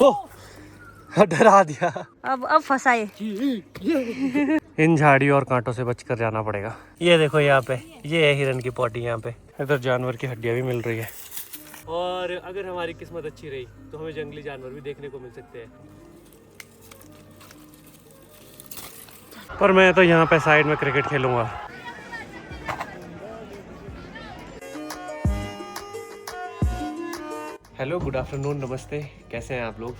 डरा दिया। अब फंसाए। इन झाड़ी और कांटों से बचकर जाना पड़ेगा। ये देखो यहाँ पे, ये है हिरन की पॉटी। यहाँ पे इधर जानवर की हड्डियाँ भी मिल रही है। और अगर हमारी किस्मत अच्छी रही तो हमें जंगली जानवर भी देखने को मिल सकते हैं। पर मैं तो यहाँ पे साइड में क्रिकेट खेलूंगा। हेलो, गुड आफ्टरनून, नमस्ते। कैसे हैं आप लोग?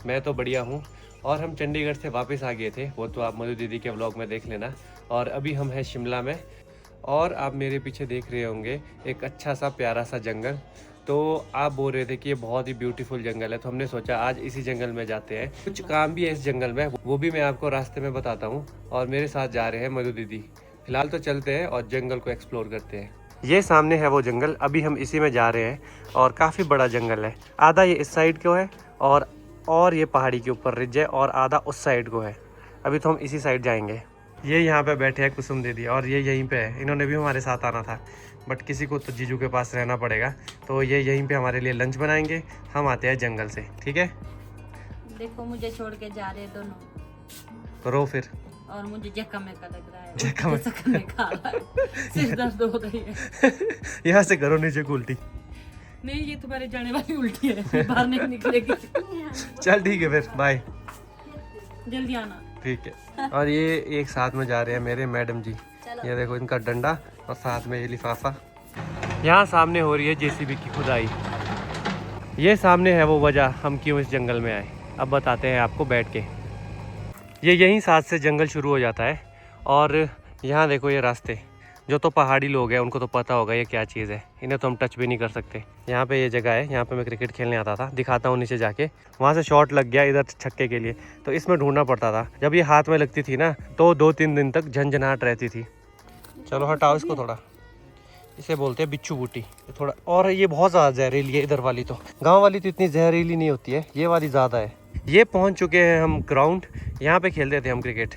मैं तो बढ़िया हूँ। और हम चंडीगढ़ से वापस आ गए थे, वो तो आप मधु दीदी के व्लॉग में देख लेना। और अभी हम हैं शिमला में, और आप मेरे पीछे देख रहे होंगे एक अच्छा सा प्यारा सा जंगल। तो आप बोल रहे थे कि ये बहुत ही ब्यूटीफुल जंगल है, तो हमने सोचा आज इसी जंगल में जाते हैं। कुछ काम भी है इस जंगल में, वो भी मैं आपको रास्ते में बताता हूँ। और मेरे साथ जा रहे हैं मधु दीदी। फिलहाल तो चलते हैं और जंगल को एक्सप्लोर करते हैं। ये सामने है वो जंगल, अभी हम इसी में जा रहे हैं। और काफ़ी बड़ा जंगल है, आधा ये इस साइड को है और ये पहाड़ी के ऊपर रिज है, और आधा उस साइड को है। अभी तो हम इसी साइड जाएंगे। ये यहाँ पे बैठे हैं कुसुम दीदी, और ये यहीं पे है। इन्होंने भी हमारे साथ आना था, बट किसी को तो जीजू के पास रहना पड़ेगा, तो ये यहीं पे हमारे लिए लंच बनाएंगे। हम आते हैं जंगल से, ठीक है? देखो मुझे छोड़ के जा रहे दोनों। रो फिर। और मुझे जख्म में लग रहा है, जख्म में सिर दर्द हो रही है। यहाँ से करो नीचे को उल्टी। नहीं, ये तुम्हारे जाने वाली उल्टी है, बाहर नहीं निकलेगी। चल ठीक है फिर, बाय। जल्दी आना। ठीक है। और ये एक साथ में जा रहे हैं मेरे मैडम जी। ये देखो इनका डंडा और साथ में ये लिफाफा। यहाँ सामने हो रही है जेसीबी की खुदाई। ये सामने है वो वजह हम क्यों इस जंगल में आए, अब बताते हैं आपको बैठ के। ये यहीं साथ से जंगल शुरू हो जाता है। और यहाँ देखो ये रास्ते, जो तो पहाड़ी लोग हैं उनको तो पता होगा ये क्या चीज़ है, इन्हें तो हम टच भी नहीं कर सकते। यहाँ पे ये जगह है, यहाँ पे मैं क्रिकेट खेलने आता था, दिखाता हूँ नीचे जाके। वहाँ से शॉट लग गया इधर छक्के के लिए, तो इसमें ढूंढना पड़ता था। जब ये हाथ में लगती थी ना, तो 2-3 दिन तक झंझनाहट रहती थी। चलो हटाओ इसको थोड़ा, इसे बोलते हैं बिच्छू बूटी थोड़ा। और ये बहुत ज़्यादा जहरीली है, इधर वाली तो, गाँव वाली तो इतनी जहरीली नहीं होती है, ये वाली ज़्यादा है। ये पहुँच चुके हैं हम ग्राउंड, यहाँ पे खेलते थे हम क्रिकेट।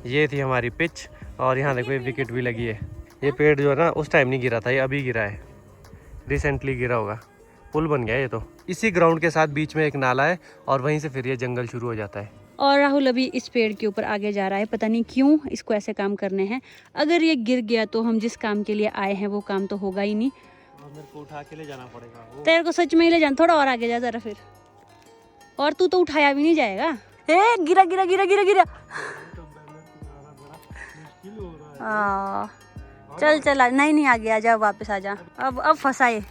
ये थी हमारी पिच, और यहाँ देखो ये विकेट भी लगी है। ये पेड़ जो है ना उस टाइम नहीं गिरा था, ये अभी गिरा है, रिसेंटली गिरा होगा। पुल बन गया ये तो। इसी ग्राउंड के साथ बीच में एक नाला है, और वहीं से फिर ये जंगल शुरू हो जाता है। और राहुल अभी इस पेड़ के ऊपर आगे जा रहा है, पता नहीं क्यों इसको ऐसे काम करने हैं। अगर ये गिर गया तो हम जिस काम के लिए आए हैं वो काम तो होगा ही नहीं। मेरे को उठा के ले जाना पड़ेगा। तेरे को सच में ही ले जाना, थोड़ा और आगे जा जरा फिर। और तू तो उठाया भी नहीं जाएगा। ए गिरा गिरा गिरा गिरा गिरा। चल चल, नहीं नहीं आगे आ जा, वापस आ जा। अब फंसाए।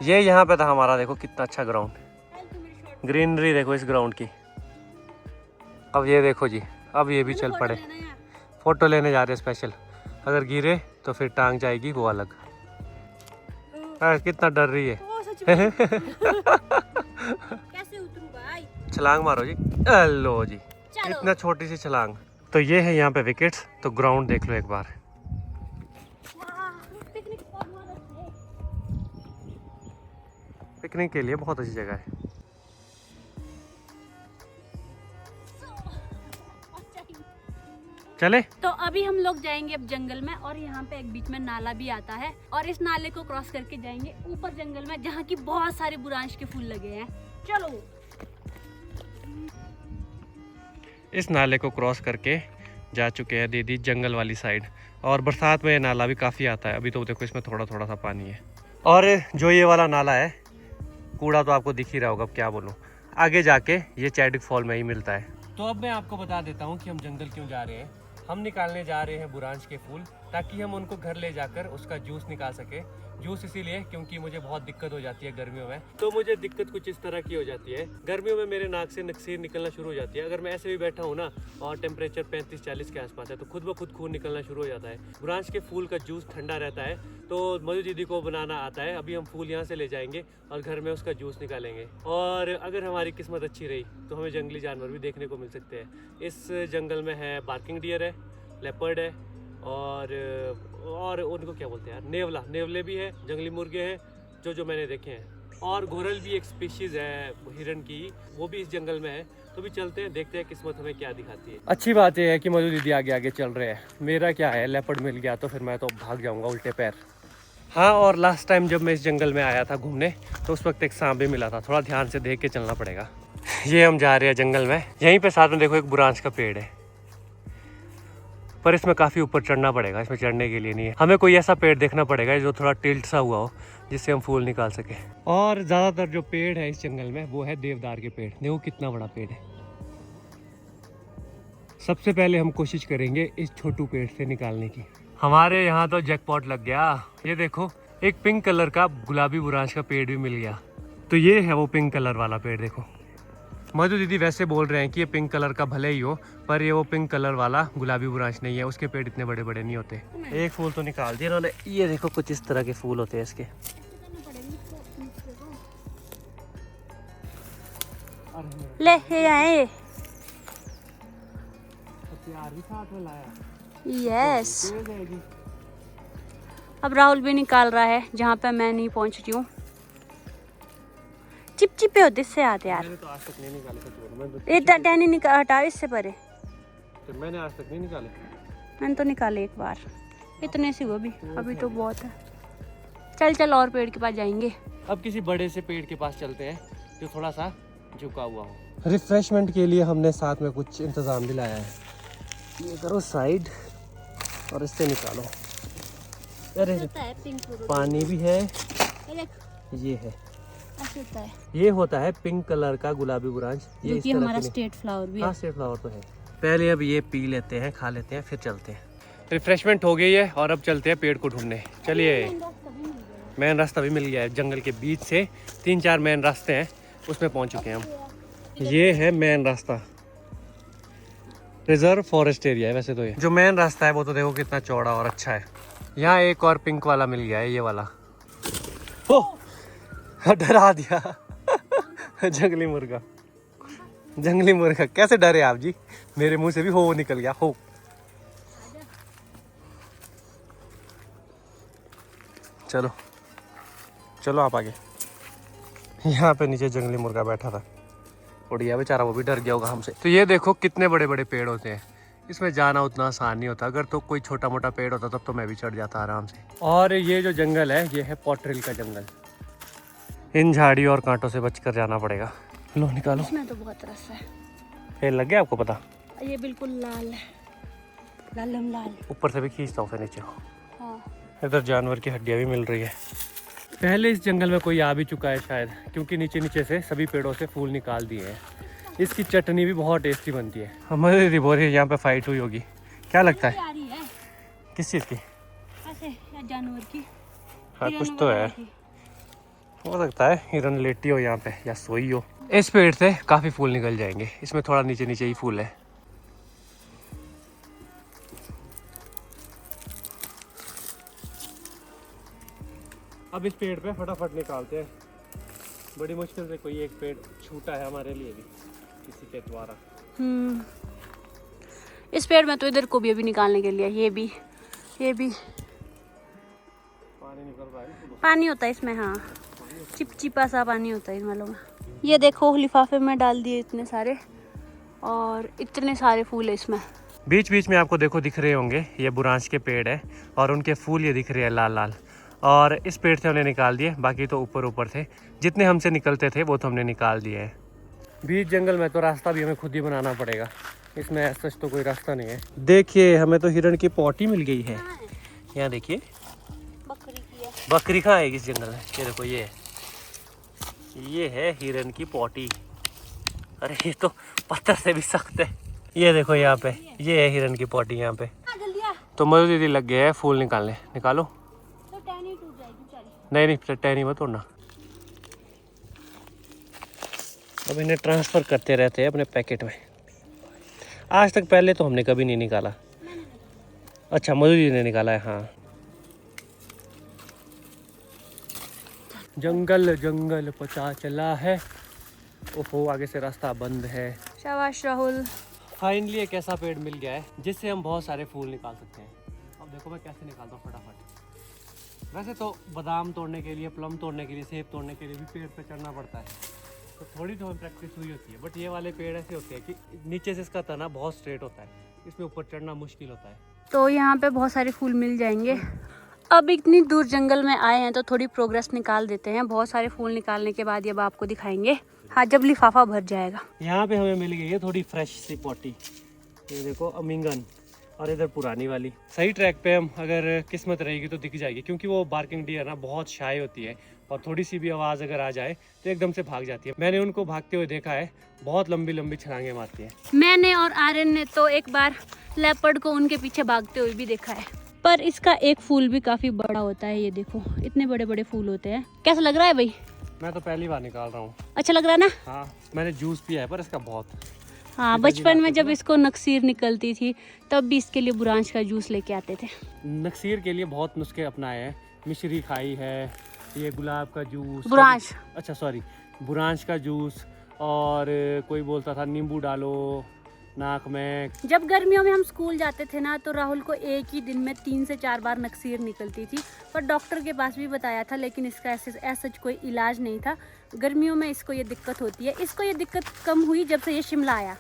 ये यहाँ पे था हमारा, देखो कितना अच्छा ग्राउंड, ग्रीनरी देखो इस ग्राउंड की। अब ये देखो जी, अब ये भी चल पड़े, फोटो लेने जा रहे स्पेशल। अगर गिरे तो फिर टांग जाएगी वो अलग। कितना डर रही है। कैसे उतरूं भाई? छलांग मारो जी। हेलो जी, इतना छोटी सी छलांग। तो ये है यहाँ पे विकेट्स, तो ग्राउंड देख लो एक बार। पिकनिक के लिए बहुत अच्छी जगह है। चले तो अभी हम लोग जाएंगे अब जंगल में, और यहाँ पे एक बीच में नाला भी आता है, और इस नाले को क्रॉस करके जाएंगे ऊपर जंगल में, जहाँ की बहुत सारे बुरांश के फूल लगे हैं। चलो। इस नाले को क्रॉस करके जा चुके हैं दीदी जंगल वाली साइड। और बरसात में ये नाला भी काफ़ी आता है। अभी तो देखो इसमें थोड़ा थोड़ा सा पानी है। और जो ये वाला नाला है, कूड़ा तो आपको दिख ही रहा होगा, अब क्या बोलूँ। आगे जाके ये चैडिक फॉल में ही मिलता है। तो अब मैं आपको बता देता हूँ कि हम जंगल क्यों जा रहे हैं। हम निकालने जा रहे हैं बुरांश के फूल, ताकि हम उनको घर ले जाकर उसका जूस निकाल सके। जूस इसीलिए क्योंकि मुझे बहुत दिक्कत हो जाती है गर्मियों में। तो मुझे दिक्कत कुछ इस तरह की हो जाती है, गर्मियों में मेरे नाक से नक्सीर निकलना शुरू हो जाती है। अगर मैं ऐसे भी बैठा हूँ ना, और टेम्परेचर 35-40 के आसपास है, तो खुद ब खुद खून निकलना शुरू हो जाता है। बुरांश के फूल का जूस ठंडा रहता है, तो मधु दीदी को बनाना आता है। अभी हम फूल यहाँ से ले जाएंगे और घर में उसका जूस निकालेंगे। और अगर हमारी किस्मत अच्छी रही तो हमें जंगली जानवर भी देखने को मिल सकते हैं। इस जंगल में है बार्किंग डियर है, लेपर्ड है, और उनको क्या बोलते हैं यार, नेवले भी है, जंगली मुर्गे हैं जो मैंने देखे हैं। और घोरल भी एक स्पीशीज है हिरन की, वो भी इस जंगल में है। तो भी चलते हैं, देखते हैं किस्मत हमें क्या दिखाती है। अच्छी बात यह है कि मधु दीदी आगे आगे चल रहे हैं। मेरा क्या है, लेपर्ड मिल गया तो फिर मैं तो भाग जाऊंगा उल्टे पैर। हाँ, और लास्ट टाइम जब मैं इस जंगल में आया था घूमने तो उस वक्त एक सांप भी मिला था। थोड़ा ध्यान से देख के चलना पड़ेगा। ये हम जा रहे हैं जंगल में। यहीं पे साथ में देखो एक बुरांश का पेड़ है, पर इसमें काफ़ी ऊपर चढ़ना पड़ेगा। इसमें चढ़ने के लिए नहीं है। हमें कोई ऐसा पेड़ देखना पड़ेगा जो थोड़ा टिल्ट सा हुआ हो, जिससे हम फूल निकाल सके। और ज़्यादातर जो पेड़ है इस जंगल में वो है देवदार के पेड़। देखो कितना बड़ा पेड़ है। सबसे पहले हम कोशिश करेंगे इस छोटू पेड़ से निकालने की। हमारे यहाँ तो जैकपॉट लग गया। ये देखो एक पिंक कलर का गुलाबी बुरांश का पेड़ भी मिल गया। तो ये है वो पिंक कलर वाला पेड़। देखो मधु दीदी वैसे बोल रहे हैं कि ये पिंक कलर का भले ही हो, पर ये वो पिंक कलर वाला गुलाबी बुरांश नहीं है। उसके पेड़ इतने बड़े बड़े नहीं होते। एक फूल तो निकाल दिया इन्होंने। ये देखो कुछ इस तरह के फूल होते हैं इसके। ले ये आए। यस, अब राहुल भी निकाल रहा है जहाँ पे मैं नहीं पहुँच रही हूँ। चिपचिपे होते इससे आते यार। मैंने तो आज तक नहीं निकाले। ये टहनी हटाओ इससे परे। तो मैंने आज तक नहीं निकाले। मैंने तो निकाले एक बार, इतने से हुए अभी तो बहुत है। चल चल और पेड़ के पास जाएंगे। अब किसी बड़े से पेड़ के पास चलते हैं जो थोड़ा सा झुका हुआ हो। रिफ्रेशमेंट के लिए हमने साथ में कुछ इंतजाम भी लाया है। ये करो साइड और इससे निकालो। अरे पानी भी है। ये है, ये होता है पिंक कलर का गुलाबी बुरांश। ये इस तरह हमारा स्टेट फ्लावर भी है। हाँ, स्टेट फ्लावर तो है। पहले अब ये पी लेते हैं, खा लेते हैं, फिर चलते हैं। रिफ्रेशमेंट हो गई है और अब चलते हैं पेड़ को ढूंढने। चलिए, मेन रास्ता भी मिल गया है। जंगल के बीच से 3-4 मेन रास्ते हैं, उसमें पहुंच चुके हैं हम। ये है मेन रास्ता। रिजर्व फॉरेस्ट एरिया है वैसे तो। ये जो मेन रास्ता है वो तो देखो कितना चौड़ा और अच्छा है। यहाँ एक और पिंक वाला मिल गया है, ये वाला। ओह, डरा दिया। जंगली मुर्गा, जंगली मुर्गा। कैसे डरे आप जी? मेरे मुंह से भी हो निकल गया। हो, चलो चलो आप आगे। यहाँ पे नीचे जंगली मुर्गा बैठा था, उड़ गया बेचारा। वो भी डर गया होगा हमसे। तो ये देखो कितने बड़े बड़े पेड़ होते हैं। इसमें जाना उतना आसान नहीं होता। अगर तो कोई छोटा मोटा पेड़ होता तब तो मैं भी चढ़ जाता आराम से। और ये जो जंगल है ये है पॉटरिल का जंगल। इन झाड़ियों और कांटों से बचकर जाना पड़ेगा। लो निकालो। इसमें तो बहुत रस है। फिर लग गया आपको पता? ये बिल्कुल लाल है, लालम लाल। ऊपर से भी खींचता हूँ फिर नीचे। हाँ। इधर जानवर की हड्डियाँ भी मिल रही है। पहले इस जंगल में कोई आ भी चुका है शायद, क्योंकि नीचे नीचे से सभी पेड़ों से फूल निकाल दिए हैं। इसकी चटनी भी बहुत टेस्टी बनती है। हमारे दीदी बोल रही है यहाँ पे फाइट हुई होगी। क्या लगता है? किस चीज़ की? ऐसे या जानवर की। हाँ कुछ तो है। हो सकता है हिरन लेटी हो यहाँ पे या सोई हो। इस पेड़ से काफ़ी फूल निकल जाएंगे। इसमें थोड़ा नीचे नीचे ही फूल है। अब इस पेड़ पे फटाफट निकालते हैं। बड़ी मुश्किल से कोई एक पेड़ छूटा है हमारे लिए भी किसी के द्वारा। इस पेड़ में तो इधर को भी अभी निकालने के लिए ये भी पानी निकल रहा है। पानी होता है इसमें। हाँ, चिपचिपा सा पानी होता है इन वालों में। ये देखो लिफाफे में डाल दिए इतने सारे, और इतने सारे फूल है इसमें। बीच बीच में आपको देखो दिख रहे होंगे ये बुरांश के पेड़ है और उनके फूल ये दिख रहे हैं लाल लाल। और इस पेड़ से हमने निकाल दिए, बाकी तो ऊपर ऊपर थे। जितने हमसे निकलते थे वो तो हमने निकाल दिए हैं। बीच जंगल में तो रास्ता भी हमें खुद ही बनाना पड़ेगा। इसमें सच तो कोई रास्ता नहीं है। देखिए हमें तो हिरण की पॉटी मिल गई है। यहाँ देखिए बकरी की है। बकरी कहाँ है इस जंगल में? ये देखो ये है हिरण की पॉटी। अरे ये तो पत्थर से भी सख्त है। ये देखो यहाँ पे ये है हिरण की पॉटी यहाँ पे। तो मधु दीदी लग गए है फूल निकालने। निकालो। तो टहनी टूट जाएगी। नहीं टहनी मत तोड़ना। अब इन्हें ट्रांसफ़र करते रहते हैं अपने पैकेट में। आज तक पहले तो हमने कभी नहीं निकाला। अच्छा मधु जी ने निकाला है। हाँ, जंगल जंगल पता चला है। ओहो, आगे से रास्ता बंद है। शाबाश राहुल। फाइनली एक ऐसा पेड़ मिल गया है जिससे हम बहुत सारे फूल निकाल सकते हैं। अब देखो मैं कैसे निकालता हूँ फटाफट। वैसे तो बादाम तोड़ने के लिए, प्लम तोड़ने के लिए, सेब तोड़ने के लिए भी पेड़ पे चढ़ना पड़ता है, तो थोड़ी तो हमें प्रैक्टिस हुई होती है। बट ये वाले पेड़ ऐसे होते हैं कि नीचे से इसका तना बहुत स्ट्रेट होता है, इसमें ऊपर चढ़ना मुश्किल होता है। तो यहाँ पे बहुत सारे फूल मिल जाएंगे। अब इतनी दूर जंगल में आए हैं तो थोड़ी प्रोग्रेस निकाल देते हैं। बहुत सारे फूल निकालने के बाद ये अब आपको दिखाएंगे। हाँ, जब लिफाफा भर जाएगा। यहाँ पे हमें मिल गई है थोड़ी फ्रेश सी पॉटी, ये देखो अमिंगन, और इधर पुरानी वाली। सही ट्रैक पे हम अगर किस्मत रहेगी तो दिख जाएगी, क्योंकि वो बार्किंग डियर ना बहुत शाय होती है और थोड़ी सी भी आवाज़ अगर आ जाए तो एकदम से भाग जाती है। मैंने उनको भागते हुए देखा है, बहुत लंबी लंबी छलांगे मारती है। मैंने और आर्यन ने तो एक बार लेपर्ड को उनके पीछे भागते हुए भी देखा है। पर इसका एक फूल भी काफी बड़ा होता है, ये देखो इतने बड़े बड़े फूल होते हैं। कैसा लग रहा है भाई? मैं तो पहली बार निकाल रहा हूँ। अच्छा लग रहा है ना? हाँ, मैंने जूस पिया है पर इसका बहुत। हाँ, बचपन में जब इसको नक्सीर निकलती थी तब भी इसके लिए बुरांश का जूस लेके आते थे। नक्सीर के लिए बहुत नुस्खे अपनाए हैं, मिश्री खाई है, ये गुलाब का जूस, बुरांश, अच्छा सॉरी, बुरांश का जूस, और कोई बोलता था नींबू डालो नाक में। जब गर्मियों में हम स्कूल जाते थे ना तो राहुल को एक ही दिन में 3 से 4 बार नक्सीर निकलती थी, पर डॉक्टर के पास भी बताया था, लेकिन इसका ऐसा कोई इलाज नहीं था। गर्मियों में इसको ये दिक्कत होती है। इसको ये दिक्कत कम हुई जब से ये शिमला आया।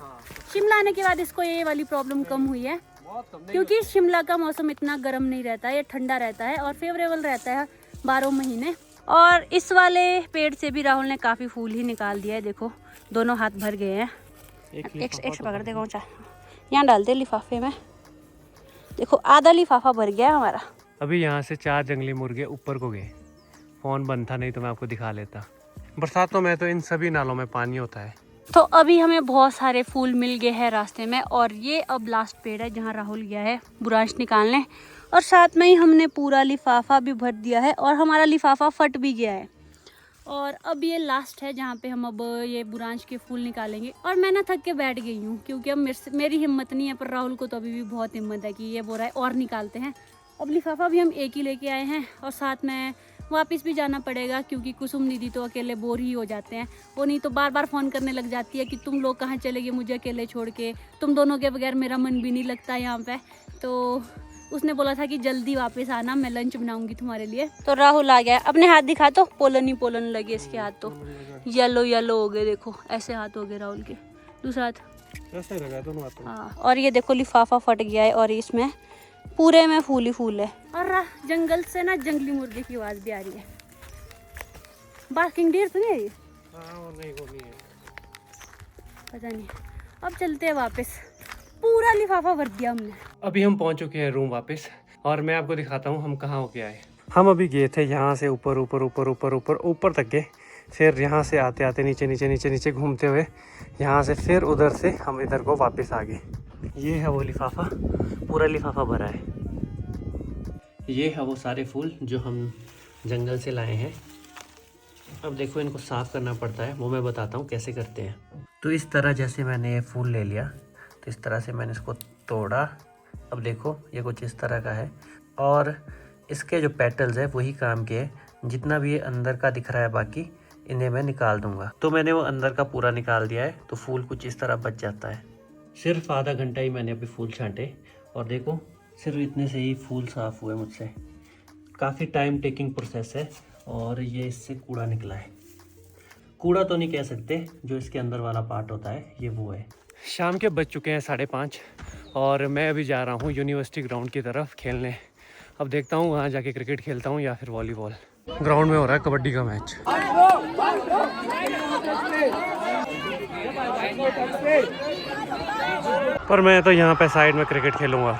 शिमला आने के बाद इसको ये वाली प्रॉब्लम कम हुई है, क्योंकि शिमला का मौसम इतना गर्म नहीं रहता है, ये ठंडा रहता है और फेवरेबल रहता है 12 महीने। और इस वाले पेड़ से भी राहुल ने काफ़ी फूल ही निकाल दिया है। देखो दोनों हाथ भर गए हैं। एक से पकड़ दे कौन सा, यहाँ डालते लिफाफे में। देखो आधा लिफाफा भर गया हमारा। अभी यहाँ से 4 जंगली मुर्गे ऊपर को गए। फ़ोन बंद था, नहीं तो मैं आपको दिखा लेता। बरसातों में तो इन सभी नालों में पानी होता है। तो अभी हमें बहुत सारे फूल मिल गए हैं रास्ते में, और ये अब लास्ट पेड़ है जहाँ राहुल गया है बुरांश निकालने, और साथ में ही हमने पूरा लिफाफा भी भर दिया है और हमारा लिफाफा फट भी गया है। और अब ये लास्ट है जहाँ पे हम अब ये बुरांश के फूल निकालेंगे। और मैं ना थक के बैठ गई हूँ, क्योंकि अब मेरी हिम्मत नहीं है, पर राहुल को तो अभी भी बहुत हिम्मत है कि ये बोल रहा है और निकालते हैं। अब लिफाफा भी हम एक ही लेके आए हैं, और साथ में वापस भी जाना पड़ेगा, क्योंकि कुसुम दीदी तो अकेले बोर ही हो जाते हैं। वो नहीं तो बार बार फ़ोन करने लग जाती है कि तुम लोग कहाँ चले गए मुझे अकेले छोड़ के, तुम दोनों के बगैर मेरा मन भी नहीं लगता यहाँ पे। तो उसने बोला था कि जल्दी वापस आना, मैं लंच बनाऊंगी तुम्हारे लिए। तो राहुल आ गया। अपने हाथ दिखा, तो पोलन ही पोलन लगे इसके हाथ, तो येलो येलो हो गए। देखो ऐसे हाथ हो गए राहुल के, दूसरा हाथ ऐसे लगा दोनों हाथों। हाँ, और ये देखो लिफाफा फट गया है और इसमें पूरे में फूल ही फूल है। और जंगल से ना जंगली मुर्गे की आवाज़ भी आ रही है। बार्किंग डियर तो नहीं है ये? हाँ, नहीं वो नहीं है, पता नहीं। अब चलते हैं वापस, पूरा लिफाफा भर दिया हमने। अभी हम पहुंच चुके हैं रूम वापस, और मैं आपको दिखाता हूँ हम कहाँ होके आए। हम अभी गए थे यहाँ से ऊपर ऊपर ऊपर ऊपर ऊपर ऊपर तक गए, फिर यहाँ से आते आते नीचे नीचे नीचे नीचे घूमते हुए यहाँ से फिर उधर से हम इधर को वापस आ गए। ये है वो लिफाफा, पूरा लिफाफा भरा है। ये है वो सारे फूल जो हम जंगल से लाए हैं। अब देखो इनको साफ़ करना पड़ता है, वो मैं बताता हूँ कैसे करते हैं। तो इस तरह जैसे मैंने ये फूल ले लिया, तो इस तरह से मैंने इसको तोड़ा। अब देखो ये कुछ इस तरह का है, और इसके जो पेटल्स है वही काम के है। जितना भी ये अंदर का दिख रहा है बाकी इन्हें मैं निकाल दूंगा। तो मैंने वो अंदर का पूरा निकाल दिया है, तो फूल कुछ इस तरह बच जाता है। सिर्फ आधा घंटा ही मैंने अभी फूल छांटे, और देखो सिर्फ इतने से ही फूल साफ़ हुए मुझसे। काफ़ी टाइम टेकिंग प्रोसेस है, और ये इससे कूड़ा निकला है। कूड़ा तो नहीं कह सकते, जो इसके अंदर वाला पार्ट होता है ये वो है। शाम के बज चुके हैं 5:30, और मैं अभी जा रहा हूँ यूनिवर्सिटी ग्राउंड की तरफ खेलने। अब देखता हूँ वहाँ जाके क्रिकेट खेलता हूँ या फिर वॉलीबॉल। ग्राउंड में हो रहा है कबड्डी का मैच। पर मैं तो यहाँ पे साइड में क्रिकेट खेलूँगा।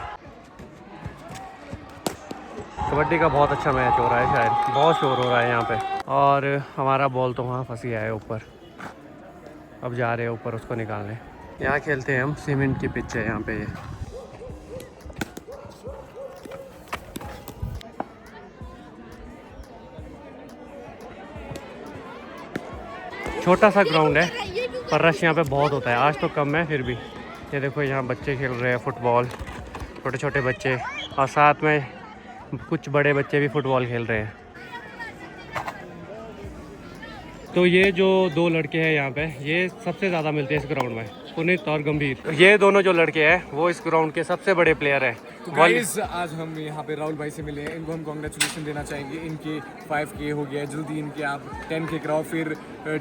कबड्डी का बहुत अच्छा मैच हो रहा है, शायद बहुत शोर हो रहा है यहाँ पे, और हमारा बॉल तो वहाँ फंस गया है ऊपर। अब जा रहे हैं ऊपर उसको निकालने। यहाँ खेलते हैं हम, सीमेंट की पिच है यहाँ पे। ये छोटा सा ग्राउंड है, पर रश यहाँ पे बहुत होता है। आज तो कम है, फिर भी ये देखो यहाँ बच्चे खेल रहे हैं फुटबॉल, छोटे छोटे बच्चे, और साथ में कुछ बड़े बच्चे भी फुटबॉल खेल रहे हैं। तो ये जो 2 लड़के हैं यहाँ पे, ये सबसे ज़्यादा मिलते हैं इस ग्राउंड में। पुनीत और गंभीर, ये दोनों जो लड़के हैं वो इस ग्राउंड के सबसे बड़े प्लेयर हैं। तो गाइस आज हम यहाँ पे राहुल भाई से मिले हैं, इनको हम कॉन्ग्रेचुलेशन देना चाहेंगे। इनके 5K हो गया है, जल्दी इनके आप 10K कराओ, फिर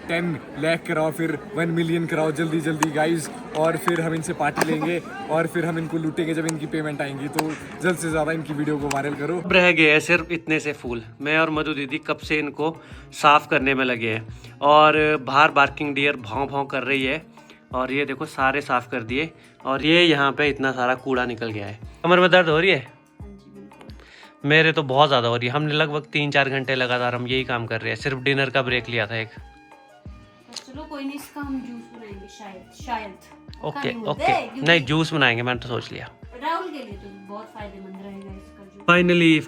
10 लाख कराओ, फिर 1 मिलियन कराओ जल्दी जल्दी गाइस, और फिर हम इनसे पार्टी लेंगे और फिर हम इनको लूटेंगे जब इनकी पेमेंट आएंगी। तो जल्द से ज़्यादा इनकी वीडियो को वायरल करो। अब रह गए हैं सिर्फ इतने से फूल। मैं और मधु दीदी कब से इनको साफ करने में लगे हैं और बाहर बार्किंग डियर भौं भौं कर रही है और ये देखो सारे साफ कर दिए और ये यहाँ पे इतना सारा कूड़ा निकल गया है। कमर में दर्द हो रही है? मेरे तो बहुत ज़्यादा हो रही है। हमने लगभग 3-4 घंटे लगातार हम यही काम कर रहे हैं, सिर्फ डिनर का ब्रेक लिया था एक। चलो कोई नहीं, इसका हम जूस बनाएंगे शायद। ओके ओके, नहीं जूस बनाएंगे, मैंने तो सोच लिया। राहुल के लिए तो बहुत फायदेमंद रहेगा इसका जूस। फाइनली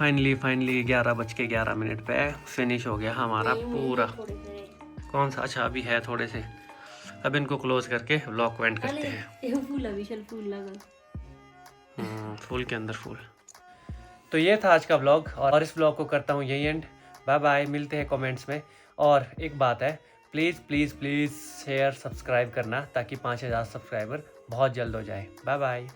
11:11 पे फिनिश हो गया हमारा पूरा। कौन सा? अच्छा अभी है थोड़े से। अब इनको क्लोज करके व्लॉग को एंड करते हैं। फूल लगा। फूल के अंदर फूल। तो ये था आज का व्लॉग और इस व्लॉग को करता हूँ यही एंड। बाय बाय, मिलते हैं कमेंट्स में। और एक बात है, प्लीज़ शेयर सब्सक्राइब करना ताकि 5000 सब्सक्राइबर बहुत जल्द हो जाए। Bye bye.